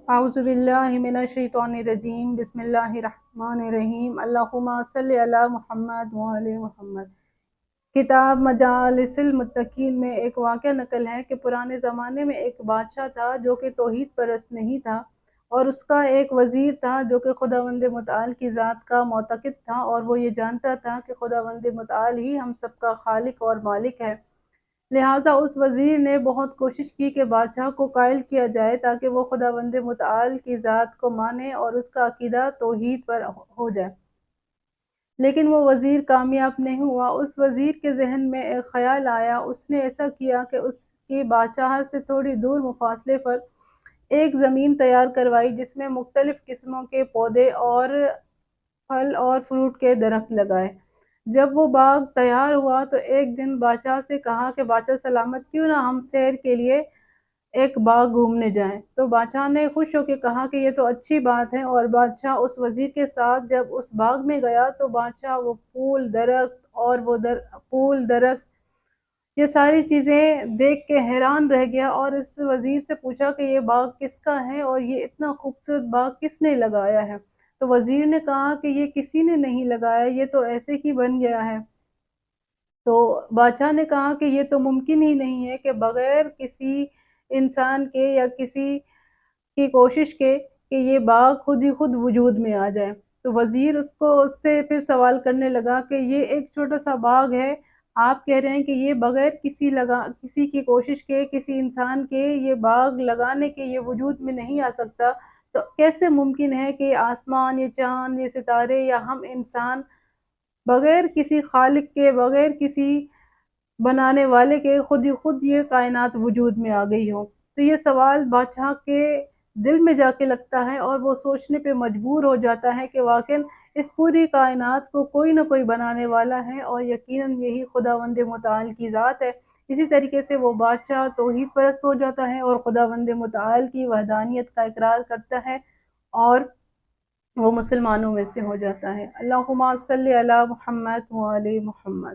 اعوذ باللہ من الشیطان الرجیم بسم اللہ الرحمن الرحیم اللہم صلی علی محمد وعلی محمد۔ کتاب مجالس المتقین میں ایک واقعہ نقل ہے کہ پرانے زمانے میں ایک بادشاہ تھا جو کہ توحید پرست نہیں تھا، اور اس کا ایک وزیر تھا جو کہ خداوند متعال کی ذات کا معتقد تھا، اور وہ یہ جانتا تھا کہ خداوند متعال ہی ہم سب کا خالق اور مالک ہے۔ لہٰذا اس وزیر نے بہت کوشش کی کہ بادشاہ کو قائل کیا جائے تاکہ وہ خداوند متعال کی ذات کو مانے اور اس کا عقیدہ توحید پر ہو جائے، لیکن وہ وزیر کامیاب نہیں ہوا۔ اس وزیر کے ذہن میں ایک خیال آیا۔ اس نے ایسا کیا کہ اس کی بادشاہت سے تھوڑی دور مفاصلے پر ایک زمین تیار کروائی جس میں مختلف قسموں کے پودے اور پھل اور فروٹ کے درخت لگائے۔ جب وہ باغ تیار ہوا تو ایک دن بادشاہ سے کہا کہ بادشاہ سلامت، کیوں نہ ہم سیر کے لیے ایک باغ گھومنے جائیں۔ تو بادشاہ نے خوش ہو کے کہا کہ یہ تو اچھی بات ہے، اور بادشاہ اس وزیر کے ساتھ جب اس باغ میں گیا تو بادشاہ وہ پھول درخت اور پھول درخت یہ ساری چیزیں دیکھ کے حیران رہ گیا، اور اس وزیر سے پوچھا کہ یہ باغ کس کا ہے اور یہ اتنا خوبصورت باغ کس نے لگایا ہے؟ تو وزیر نے کہا کہ یہ کسی نے نہیں لگایا، یہ تو ایسے ہی بن گیا ہے۔ تو بادشاہ نے کہا کہ یہ تو ممکن ہی نہیں ہے کہ بغیر کسی انسان کے یا کسی کی کوشش کے کہ یہ باغ خود ہی خود وجود میں آ جائے۔ تو وزیر اس سے پھر سوال کرنے لگا کہ یہ ایک چھوٹا سا باغ ہے، آپ کہہ رہے ہیں کہ یہ بغیر کسی کی کوشش کے، کسی انسان کے یہ باغ لگانے کے یہ وجود میں نہیں آ سکتا، تو کیسے ممکن ہے کہ آسمان، یہ چاند، یہ ستارے یا ہم انسان بغیر کسی خالق کے، بغیر کسی بنانے والے کے خود ہی خود یہ کائنات وجود میں آ گئی ہو؟ تو یہ سوال بادشاہ کے دل میں جا کے لگتا ہے، اور وہ سوچنے پہ مجبور ہو جاتا ہے کہ واقعاً اس پوری کائنات کو کوئی نہ کوئی بنانے والا ہے، اور یقیناً یہی خداوند متعال کی ذات ہے۔ اسی طریقے سے وہ بادشاہ توحید پرست ہو جاتا ہے اور خداوند متعال کی وحدانیت کا اقرار کرتا ہے، اور وہ مسلمانوں میں سے ہو جاتا ہے۔ اللہم صلی علی محمد وعلی محمد۔